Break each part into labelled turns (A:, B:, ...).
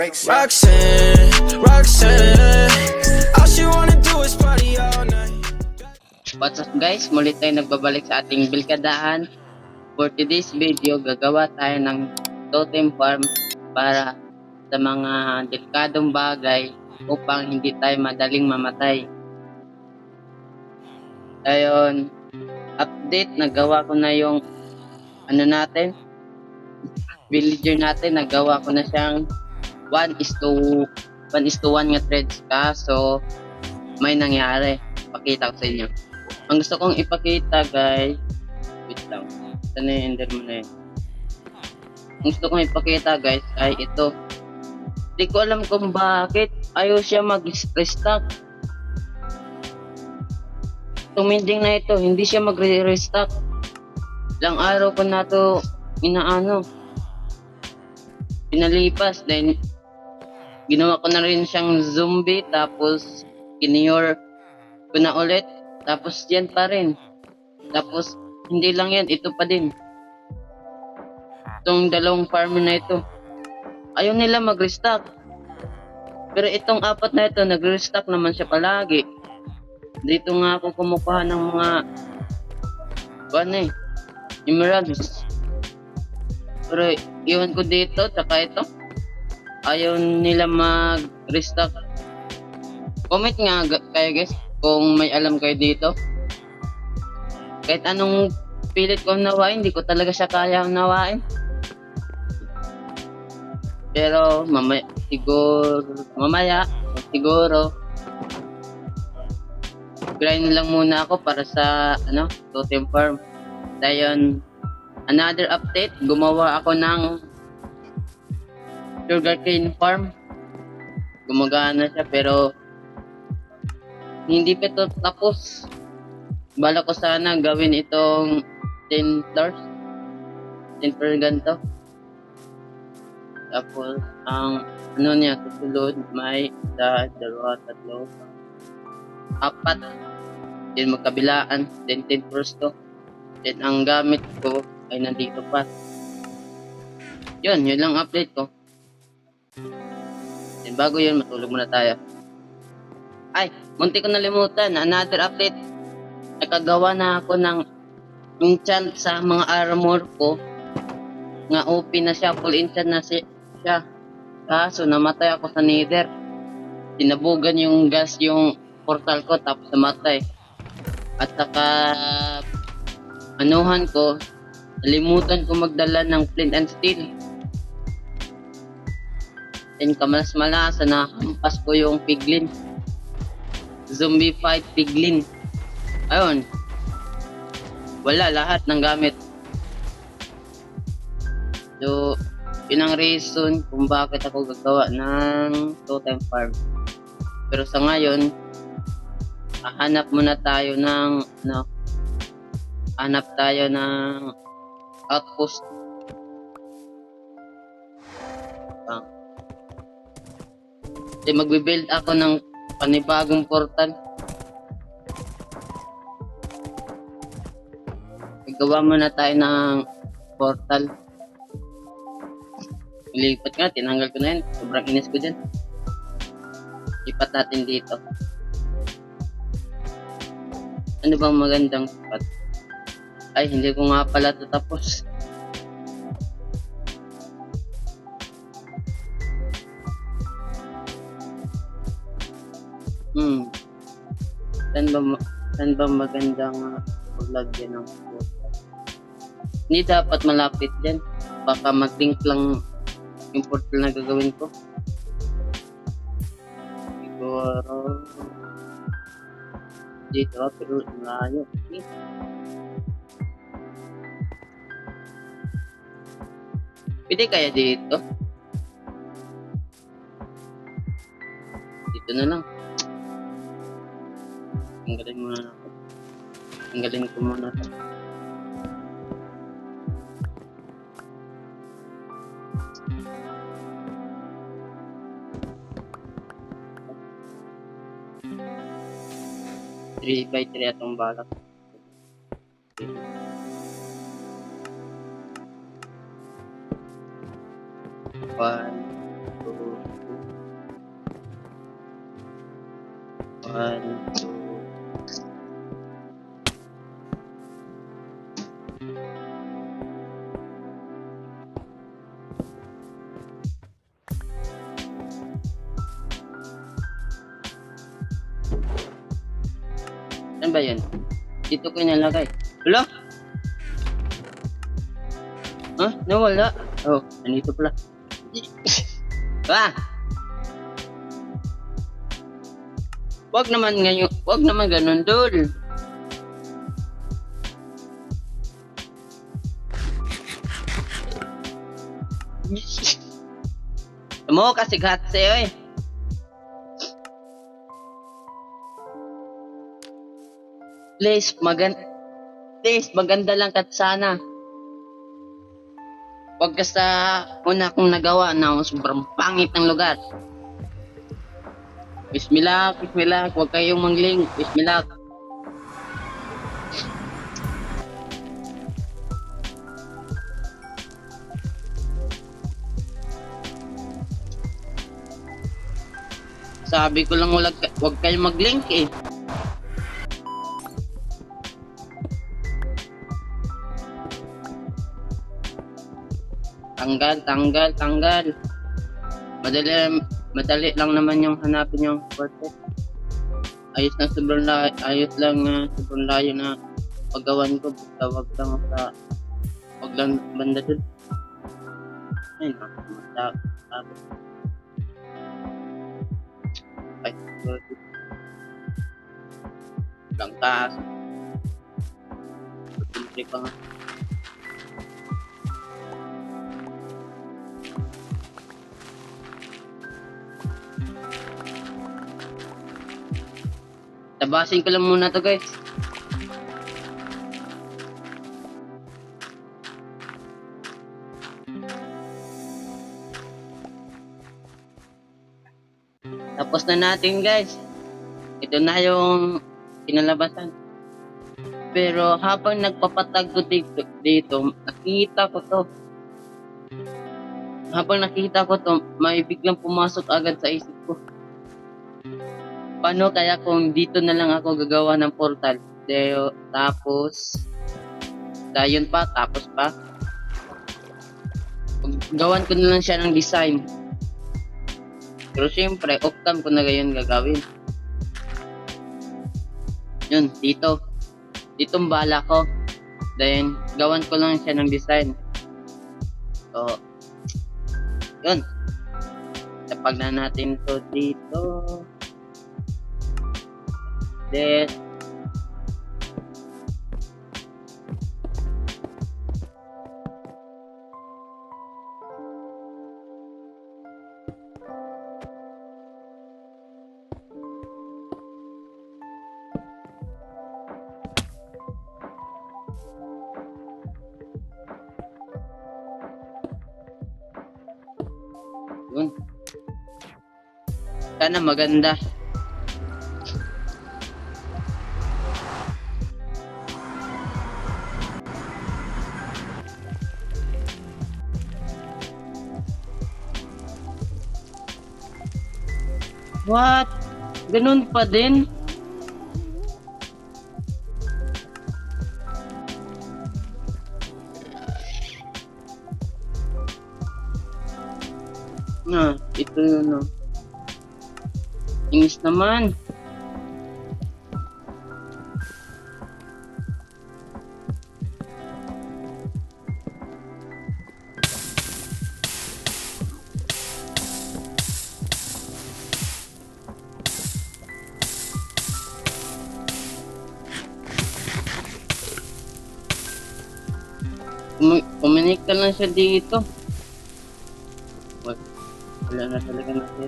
A: Roxanne, all she wanna do is party all night.
B: What's up guys, muli tayo nagbabalik sa ating bilkadahan. For today's video, gagawa tayo ng totem farm para sa mga delikadong bagay upang hindi tayo madaling mamatay. Ayun, update, nagawa ko na yung villager natin, nagawa ko na siyang 1:1 nga threads, kaso may nangyari. Pakita ko sa inyo. Ang gusto kong ipakita guys, wait lang, saan na yung enderman na yun? Ang gusto kong ipakita guys ay ito. Di ko alam kung bakit ayaw siya mag-restock. Tuminding na ito, hindi siya mag-restock. Ilang araw ko na to pinalipas, then ginawa ko na rin siyang zombie, tapos kiniyor ko na ulit, tapos yan pa rin, tapos hindi lang yan, ito pa din, itong dalawang farmer na ito ayaw nila mag-restock, pero itong apat na ito nag-restock naman siya palagi. Dito nga ako kumukuha ng mga emeralds, pero iwan ko dito, tsaka ito ayaw nila mag-restock. Comment nga kayo guys kung may alam kayo dito. Kahit anong pilit ko nawain, hindi ko talaga siya kaya nawain. Pero mamaya siguro grind lang muna ako para sa totem farm. Dayon, another update, gumawa ako ng sugarcane farm. Gumagana siya pero hindi pa ito tapos. Bala ko sana gawin itong 10 floors, 10 per ganto. Tapos ang niya susunod may isa, dalawa, tatlo, apat, then magkabilaan, then 10 floors to. Then ang gamit ko ay nandito pa. Yun lang update ko. Then bago yun, matulog muna tayo. Ay, munti ko nalimutan, another update. Nakagawa na ako ng enchant sa mga armor ko. Nga OP na siya, full enchant na siya. Kaso namatay ako sa nether. Sinabugan yung gas yung portal ko, tapos namatay. At saka nalimutan ko magdala ng flint and steel. Then kamalas-malasa na hampas ko yung piglin. Zombie fight piglin. Ayun. Wala lahat ng gamit. So, yun ang reason kung bakit ako gagawa ng totem farm. Pero sa ngayon, hanap muna tayo ng outpost. Magbe-build ako ng panibagong portal. Gawa muna tayo ng portal. Ilipat nga, tinanggal ko na yan. Sobrang inis ko dyan. Lipat natin dito. Ano bang magandang spot? Ay, hindi ko nga pala ito tapos. Saan ba magandang paglagyan ng portal? Hindi dapat malapit dyan. Baka mag-link lang yung portal na gagawin ko. Siguro dito, pero malayo. Pwede kaya dito? Dito na lang. Tanggalin ko muna ito. Three by 3 atong balak. 1, 2, One, two. Saan ba yun? Dito ko inalagay. Wala? Ha? Nawala? Oh, nandito pala. Ah! Wag naman ngayon, wag naman ganun, Dol. Mo kasi gat sa'yo eh. Please, maganda lang kat sana. Wag ka sa una kong nagawa na sobrang pangit ng lugar. Bismillah, huwag kayong mangling. Bismillah. Sabi ko lang huwag kayong mag-link eh. Tanggal. Madali lang naman yung hanapin yung portrait. Ayos lang sobrang layo na paggawan ko. Basta wag lang banda dun. Ay, tapos. Ay, lang taas. Simple pa nga. Tabasin ko lang muna to guys. Tapos na natin guys. Ito na yung kinalabasan. Pero habang nagpapatag ko dito, nakita ko to. Habang nakita ko to, may biglang pumasok agad sa isip ko. Paano kaya kung dito na lang ako gagawa ng portal? Tapos pa. Gawan ko na lang siya ng design. Pero siyempre, off-cam ko na ngayon gagawin. Yun, dito. Ditong bala ko. Then, gawan ko lang siya ng design. So, yun. Tapag na natin to dito. Then, yun. Sana maganda. What? Ganun pa din? Ito yun, no. Ingis naman. Kuminik ka lang siya dito. Wala na talaga natin.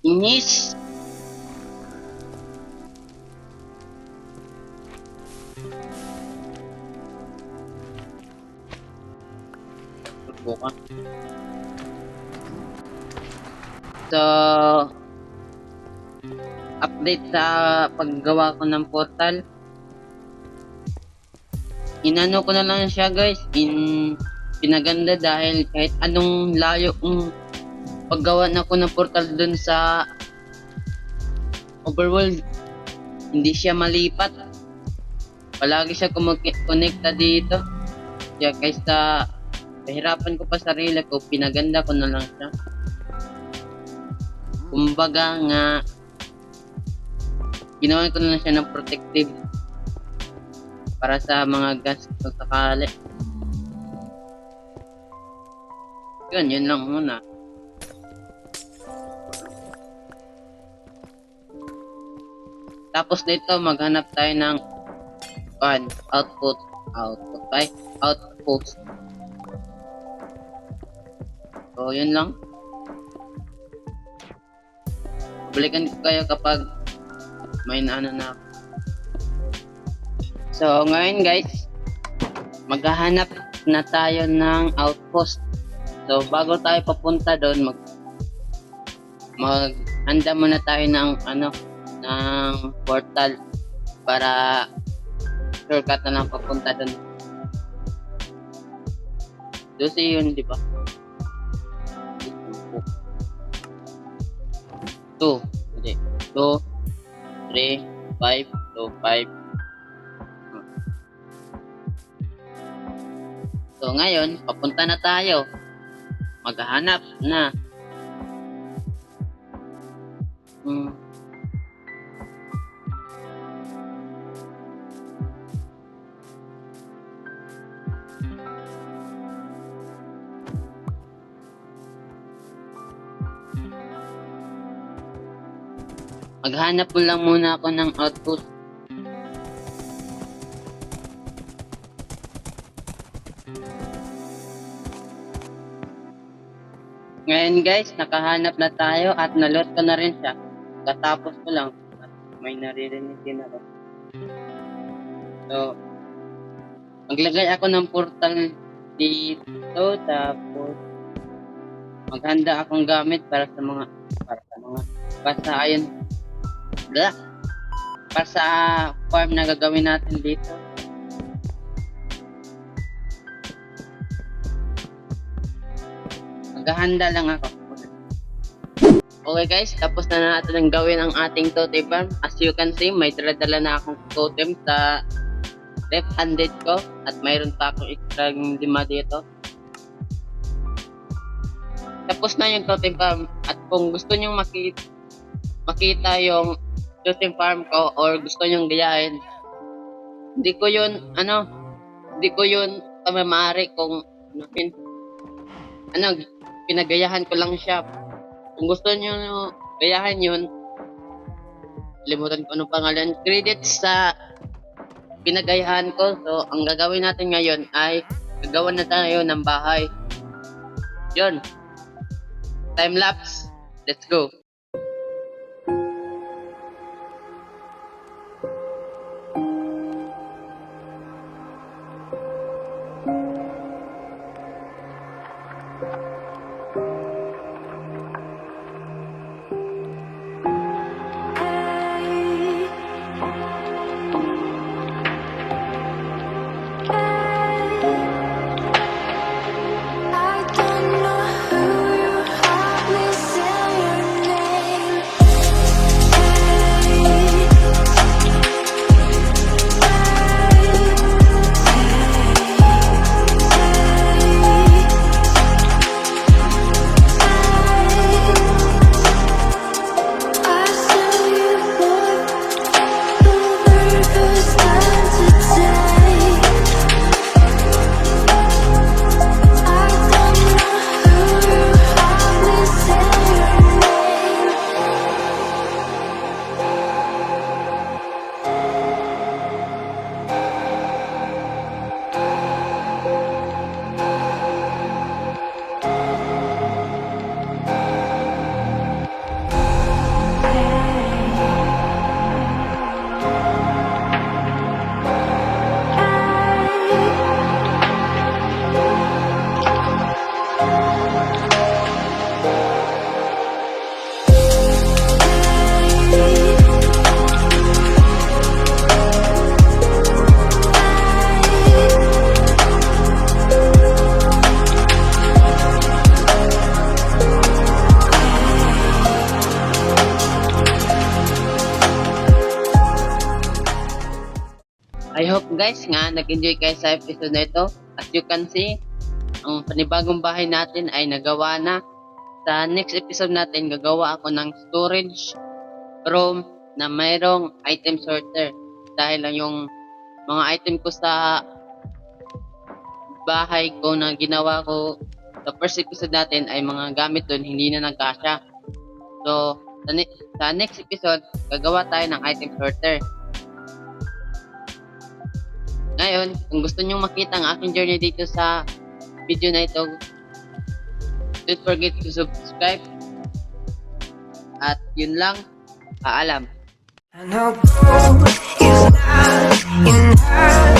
B: Inis. Buka. So, update sa paggawa ko ng portal. Inano ko na lang siya guys, pinaganda dahil kahit anong layo kung paggawa na ko ng portal dun sa overworld, hindi siya malipat. Palagi siya kumikita dito. Kaya kaysa pahirapan ko pa sarili ko, pinaganda ko na lang siya. Kumbaga nga, ginawa ko na lang siya ng protective para sa mga gas kung sakali. Yun lang muna. Tapos dito, maghanap tayo ng output. So, yun lang. Balikan ko kayo kapag may naano na ako. So, ngayon guys, maghahanap na tayo ng outpost. So, bago tayo papunta doon, maghanda muna tayo ng ng portal para shortcut na lang papunta doon. 12 yun, di ba? 2, 3, 5, 5. So ngayon, papunta na tayo. Maghahanap na. Maghanap mo lang muna ako ng outpost. Ngayon guys, nakahanap na tayo at naload ko na rin siya. Katapos ko lang at may naririnig din ako. So, maglagay ako ng portal dito, tapos maghanda akong gamit para sa farm na gagawin natin dito. Maghahanda lang ako. Okay guys, tapos na natin ang gawin ang ating totem farm. As you can see, may dala na akong totem sa left-handed ko at mayroon pa akong extra 5 dito. Tapos na yung totem farm at kung gusto nyo makita yung totem farm ko or gusto nyo gayahin, hindi ko yun pamamari kung pinagayahan ko lang siya. Kung gusto nyo gayahin yun, limutan ko anong pangalan, credits sa pinagayahan ko. So, ang gagawin natin ngayon ay gagawa na tayo ng bahay. Yun. Time lapse. Let's go.
C: I don't know who you are, missing your name.
B: I hope guys nga nag-enjoy kayo sa episode na ito. As you can see, ang panibagong bahay natin ay nagawa na. Sa next episode natin, gagawa ako ng storage room na mayroong item sorter. Dahil lang yung mga item ko sa bahay ko na ginawa ko sa first episode natin ay mga gamit doon, hindi na nagkasya. So, sa next episode, gagawa tayo ng item sorter. Ngayon, kung gusto nyo makita ang aking journey dito sa video na ito, don't forget to subscribe. At yun lang, paalam.
A: I know gold is not enough.